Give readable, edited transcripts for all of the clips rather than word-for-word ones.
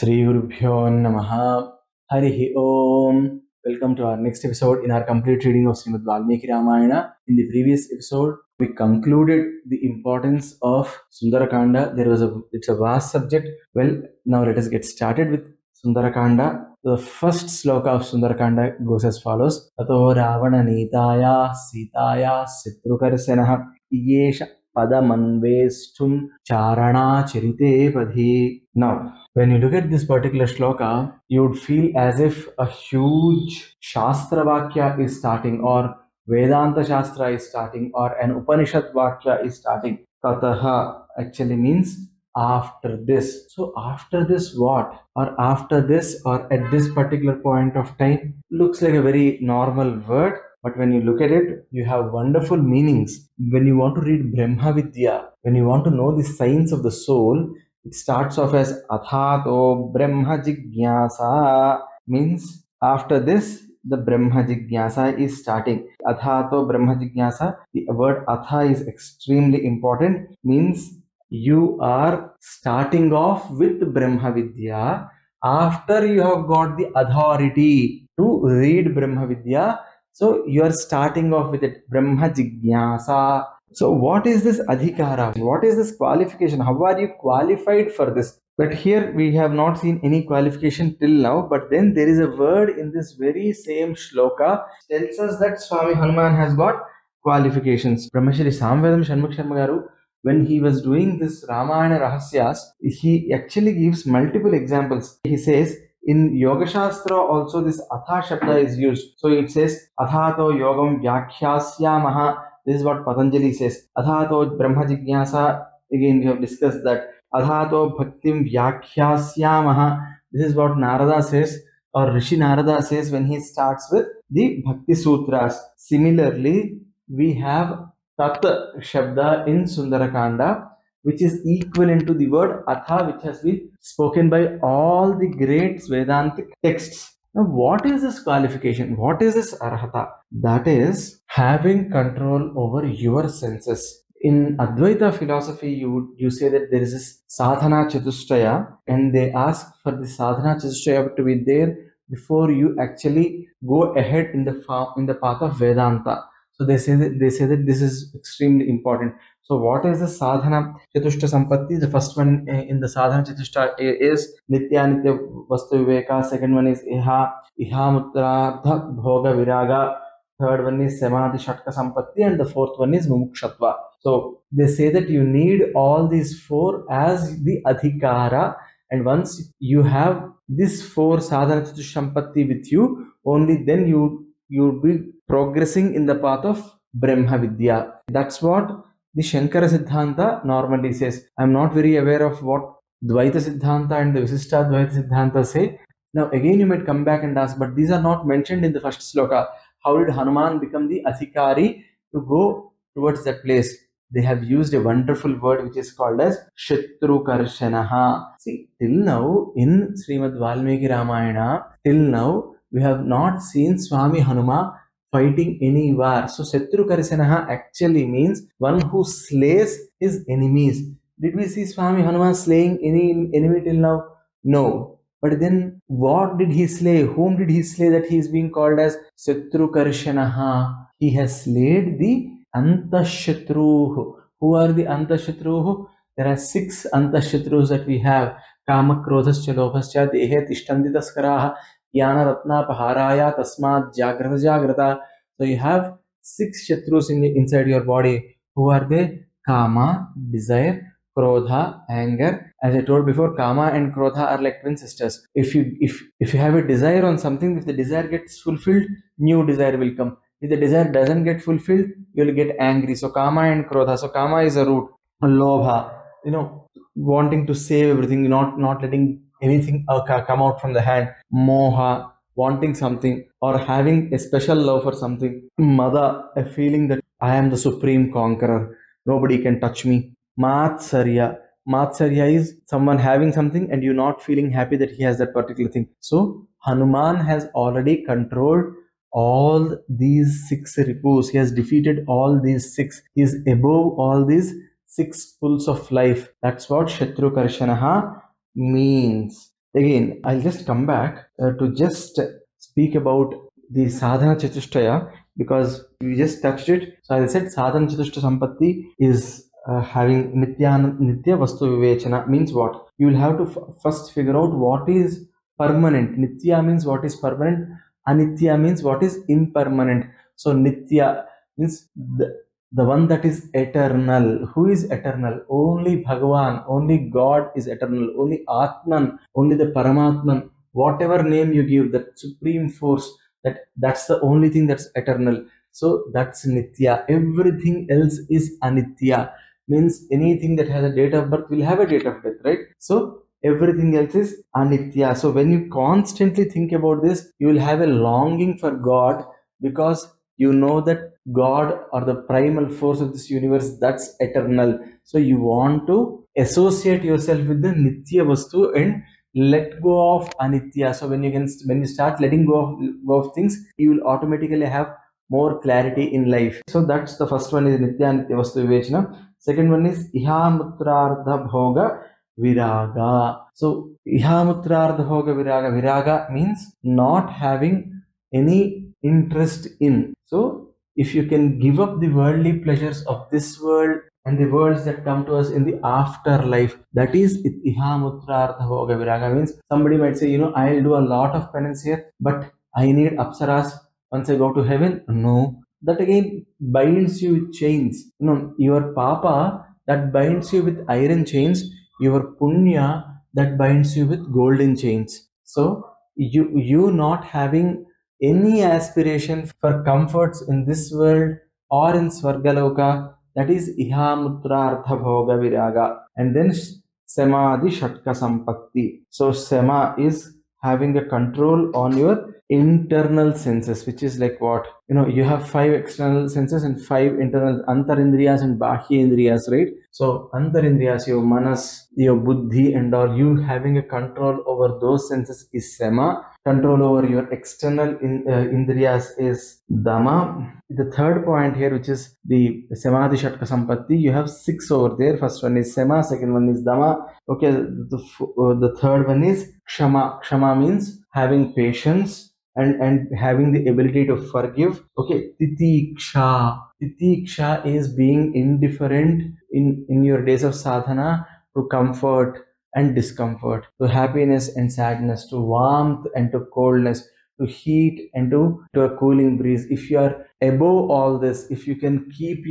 Sri Gurubhyo Namaha. Harihi Om. Welcome to our next episode in our complete reading of Srimad Valmiki Ramayana. In the previous episode, we concluded the importance of Sundara Kanda. It's a vast subject. Well, now let us get started with Sundara Kanda. The first sloka of Sundara Kanda goes as follows: Tato Ravana Nitaya Sitaya Satrukarsana Yesha Padamanvestum Charana Charite Padhi. Now, when you look at this particular shloka, you would feel as if a huge Shastra Vakya is starting, or Vedanta Shastra is starting, or an Upanishad Vakya is starting. Tataha actually means after this. So, after this, what? Or after this, or at this particular point of time, looks like a very normal word. But when you look at it, you have wonderful meanings. When you want to read Brahma Vidya, when you want to know the science of the soul, it starts off as Athato Brahma Jigyasa, means after this, the Brahma Jigyasa is starting. Athato Brahma Jigyasa, the word Atha is extremely important, means you are starting off with Brahma Vidya after you have got the authority to read Brahma Vidya. So you are starting off with it, Brahma Jigyasa. So what is this adhikara? What is this qualification? How are you qualified for this? But here we have not seen any qualification till now. But then there is a word in this very same shloka tells us that Swami Hanuman has got qualifications. Brahmashri Samvedam Shanmukh Sharma Garu, when he was doing this Ramayana Rahasyas, he actually gives multiple examples. He says, in Yoga Shastra also this Atha Shabda is used. So it says, Athato Yogam Vyakhyasya. This is what Patanjali says. Athato Brahma Jigyasa. Again, we have discussed that. Athato Bhaktim Vyakhyasya. This is what Narada says, or Rishi Narada says when he starts with the Bhakti Sutras. Similarly, we have Tat Shabda in Sundara Kanda, which is equivalent to the word Atha, which has been spoken by all the great Vedantic texts. Now, what is this qualification? What is this Arhata? That is having control over your senses. In Advaita philosophy, you say that there is this saadhana chatushtaya, and they ask for the sadhana chatushtaya to be there before you actually go ahead in the path of Vedanta. So they say that this is extremely important. So what is the sadhana chatushta sampatti? The first one in the sadhana chatushta is nitya nitya vastu viveka. Second one is iha mutrartha bhoga viraga. Third one is samadhi shatka sampatti, and the fourth one is mumukshatva. So they say that you need all these four as the adhikara, and once you have this four sadhana chatushta sampatti with you, only then you will be progressing in the path of Brahma Vidya. That's what the Shankara Siddhanta normally says. I am not very aware of what Dvaita Siddhanta and the Visishta Dvaita Siddhanta say. Now again you might come back and ask, but these are not mentioned in the first sloka. How did Hanuman become the Adhikari to go towards that place? They have used a wonderful word which is called as Satrukarsana. See, till now in Srimad Valmiki Ramayana, till now we have not seen Swami Hanuma fighting any war. So Satrukarsana actually means one who slays his enemies. Did we see Swami Hanuma slaying any enemy till now? No. But then what did he slay? Whom did he slay that he is being called as Satrukarshanaha? He has slayed the Antashatruhu. Who are the Antashatruhu? There are 6 Antashatrus that we have. Kama Krodhascha Lobhascha Dehe Tishtanditaskaraha Yana Ratna Paharaya Tasmat Jagrata Jagrata. So you have 6 Shatrus inside your body. Who are they? Kama, desire, Krodha, anger. As I told before, Kama and Krodha are like twin sisters. If you have a desire on something, if the desire gets fulfilled, new desire will come. If the desire doesn't get fulfilled, you will get angry. So Kama and Krodha. So Kama is a root. Lobha, wanting to save everything, not letting anything come out from the hand. Moha, wanting something or having a special love for something. Mada, a feeling that I am the supreme conqueror. Nobody can touch me. Matsarya. Matsarya is someone having something and you not feeling happy that he has that particular thing. So Hanuman has already controlled all these 6 ripus. He has defeated all these 6. He is above all these 6 pulls of life. That's what Shatrukarshanaha means. Again, I'll just come back to just speak about the sadhana chatushtaya, because we just touched it. So as I said, sadhana chatushtaya sampatti is having nitya vastu vivechana. Means what? You will have to first figure out what is permanent. Nitya means what is permanent. Anitya means what is impermanent. So nitya means the one that is eternal. Who is eternal? Only Bhagavan, only God is eternal. Only Atman, only the Paramatman. Whatever name you give, that supreme force, that's the only thing that's eternal. So that's Nitya. Everything else is Anitya. Means anything that has a date of birth will have a date of death, right? So everything else is Anitya. So when you constantly think about this, you will have a longing for God, because you know that God or the primal force of this universe, that's eternal. So you want to associate yourself with the Nitya Vastu and let go of Anitya. So when you start letting go of things, you will automatically have more clarity in life. So that's the first one, is Nitya Nitya Vastu Vivechana. Second one is Ihamutrardha Bhoga Viraga. So Ihamutrardha Bhoga Viraga. Viraga means not having any interest in. So if you can give up the worldly pleasures of this world and the worlds that come to us in the afterlife, that is Ihamutrartha Bhoga Viraga. Means somebody might say, I'll do a lot of penance here, but I need apsaras once I go to heaven. No, that again binds you with chains. Your papa, that binds you with iron chains, your punya, that binds you with golden chains. So you not having any aspiration for comforts in this world or in Svargaloka, that is Ihamutrartha Bhoga Viraga. And then Samadhi Shatka Sampatti. So Sama is having a control on your internal senses, which is like what? You have 5 external senses and 5 internal, Antarindriyas and Bahyendriyas, right? So Antarindriyas, your manas, your buddhi, and all, you having a control over those senses is Sama. Control over your external indriyas is Dhamma. The third point here, which is the Samadhi Shatka Sampatti, you have 6 over there. First one is Sama, second one is Dhamma. Okay, the third one is Kshama. Kshama means having patience and having the ability to forgive. Okay, Titiksha. Titiksha is being indifferent in your days of sadhana to comfort and discomfort, to happiness and sadness, to warmth and to coldness, to heat and to a cooling breeze. If you are above all this, if you can keep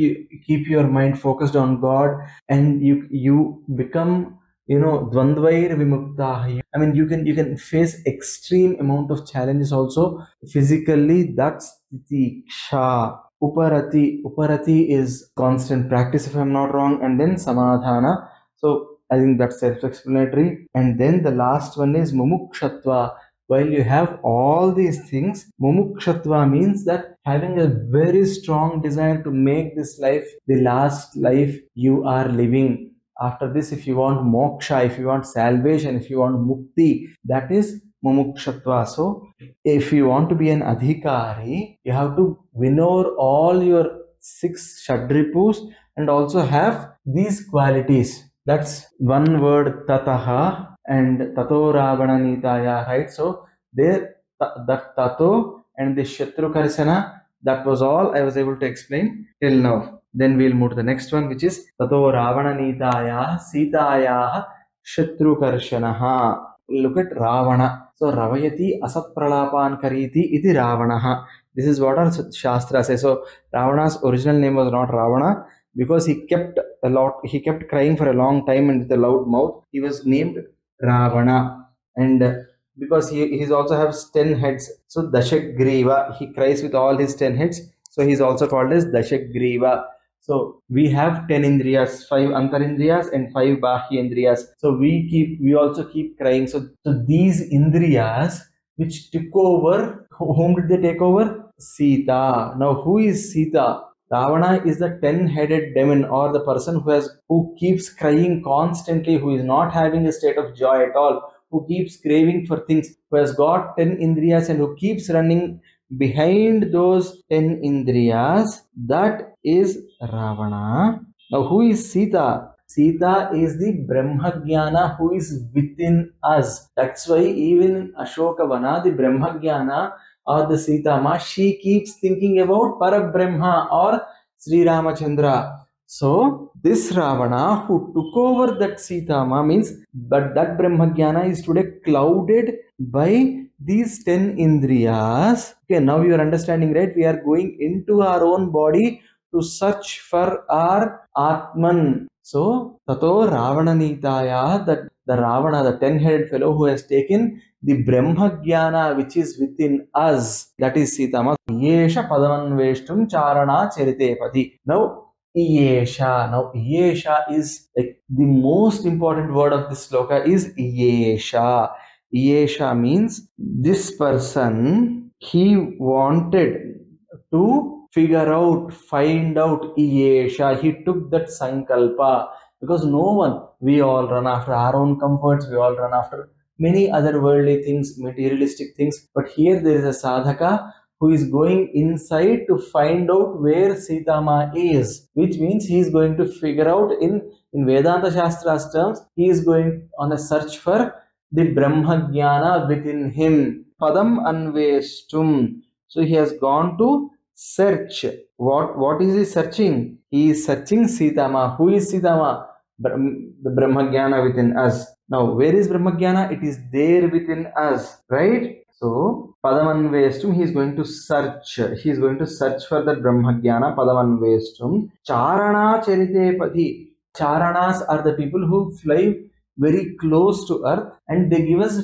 your mind focused on God, and you become dvandvair vimukta. I mean, you can face extreme amount of challenges also physically. That's titiksha. Uparati is constant practice, if I'm not wrong, and then samadhana. So I think that's self-explanatory. And then the last one is mumukshatva. While you have all these things, mumukshatva means that having a very strong desire to make this life the last life you are living. After this, if you want moksha, if you want salvation, if you want mukti, that is mumukshatva. So if you want to be an adhikari, you have to winnow all your 6 shadripus and also have these qualities. That's one word, tataha, and tato ravana nitaya, right? So there, that tato and the Satrukarsana, that was all I was able to explain till now. Then we'll move to the next one, which is tato ravana nitaya sitaya Satrukarshanaha. Look at Ravana. So Ravayati asatpralapan kariti iti Ravanaha. This is what our Shastra says. So Ravana's original name was not Ravana, because he kept crying for a long time and with a loud mouth. He was named Ravana. And because he's also has 10 heads, so Dashagriva, he cries with all his 10 heads, so he's also called as Dashagriva. So we have 10 indriyas, 5 antarindriyas and 5 bahyendriyas. So we also keep crying. So these indriyas which took over, whom did they take over? Sita. Now who is Sita? Ravana is the 10-headed demon, or the person who keeps crying constantly, who is not having a state of joy at all, who keeps craving for things, who has got 10 indriyas and who keeps running behind those 10 indriyas. That is Ravana. Now who is Sita? Sita is the Brahmagyana who is within us. That's why even in Ashokavana, the Brahmagyana or the Sitama, she keeps thinking about Parabrahma or Sri Ramachandra. So this Ravana who took over that Sitama means, but that Brahmagyana is today clouded by these 10 Indriyas. Okay, now you are understanding, right? We are going into our own body to search for our Atman. So, Tato Ravana Nitaya, that the Ravana, the 10-headed fellow who has taken the Brahmagyana which is within us, that is Sitama. Yesha Padamanveshtum Charana Charitepati. Now, Iyesha. Now, Iyesha is like the most important word of this sloka is Iyesha. Iyesha means this person, he wanted to find out Iyesha. He took that sankalpa because no one, we all run after our own comforts, we all run after many other worldly things, materialistic things. But here there is a sadhaka who is going inside to find out where Sitama is, which means he is going to figure out in Vedanta Shastra's terms, he is going on a search for the Brahmagyana within him. Padam Anveshtum. So he has gone to search. What is he searching? He is searching Sitama. Who is Sitama? The Brahmagyana within us. Now, where is Brahmagyana? It is there within us, right? So, Padamanvestum, he is going to search. He is going to search for the Brahmagyana, Padamanvestum. Charana Charitepati. Charanas are the people who fly very close to earth and they give us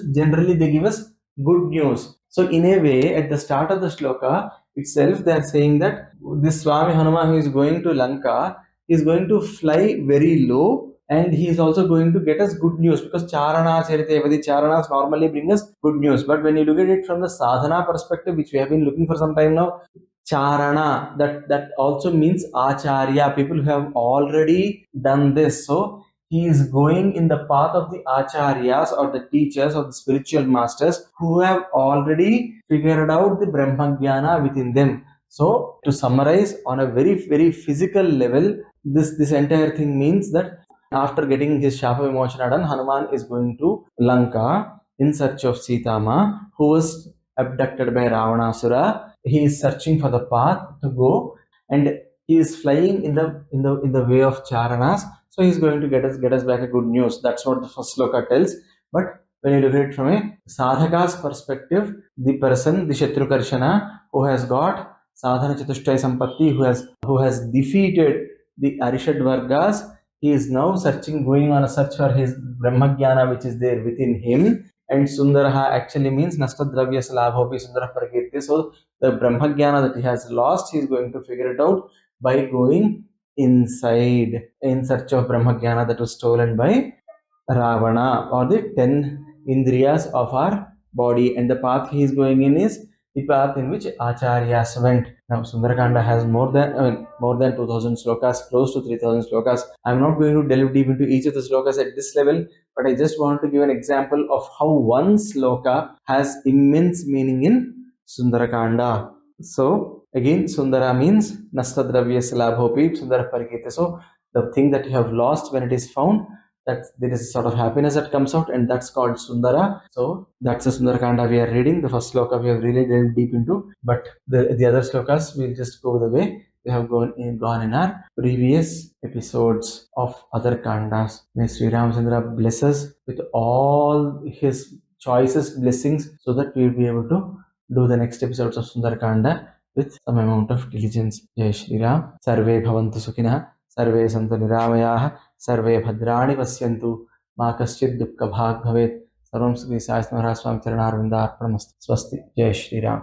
good news. So, in a way, at the start of the shloka itself, they are saying that this Swami Hanuman who is going to Lanka is going to fly very low and he is also going to get us good news because Charanas normally bring us good news. But when you look at it from the sadhana perspective, which we have been looking for some time now, Charana, that also means Acharya, people who have already done this. So he is going in the path of the Acharyas or the teachers or the spiritual masters who have already figured out the Brahmagyana within them. So to summarize on a very, very physical level, this entire thing means that after getting his Shapa Vimochana done, Hanuman is going to Lanka in search of Sitama, who was abducted by Ravanasura. He is searching for the path to go, and he is flying in the way of Charanas. So he is going to get us back a good news. That's what the first sloka tells. But when you look at it from a sadhaka's perspective, the person, the Satrukarsana, who has got sadhana chatushtaya sampatti, who has defeated the Arishad Vargas, he is now going on a search for his Brahmagyana which is there within him. And Sundaraha actually means Nastadravya Salabhopi Sundara Prakirti. So the Brahmagyana that he has lost, he is going to figure it out by going inside in search of Brahmagyana that was stolen by Ravana or the 10 Indriyas of our body. And the path he is going in is the path in which Acharyas went. Now, SundaraKanda has more than 2000 slokas, close to 3000 slokas. I am not going to delve deep into each of the slokas at this level, but I just want to give an example of how one sloka has immense meaning in SundaraKanda. So, again, Sundara means Nastadravya Salabhopi Sundara Parikita. So, the thing that you have lost when it is found, that there is a sort of happiness that comes out, and that's called Sundara. So that's the Sundarakanda we are reading. The first sloka we have really delved deep into, but the other slokas will just go the way we have gone in our previous episodes of other kandas. May Sri Ramachandra bless us with all his choicest blessings so that we will be able to do the next episodes of Sundarakanda with some amount of diligence. Jai Shri Ram. Sarve bhavantu sukhinah. सर्वे सन्तु निरामयाः सर्वे भद्राणि पश्यन्तु मा कश्चित् दुःखभाग् भवेत् सर्वं श्री साई महाराज स्वामी चरणारविन्दार्पणमस्तु स्वस्ति जय श्री राम।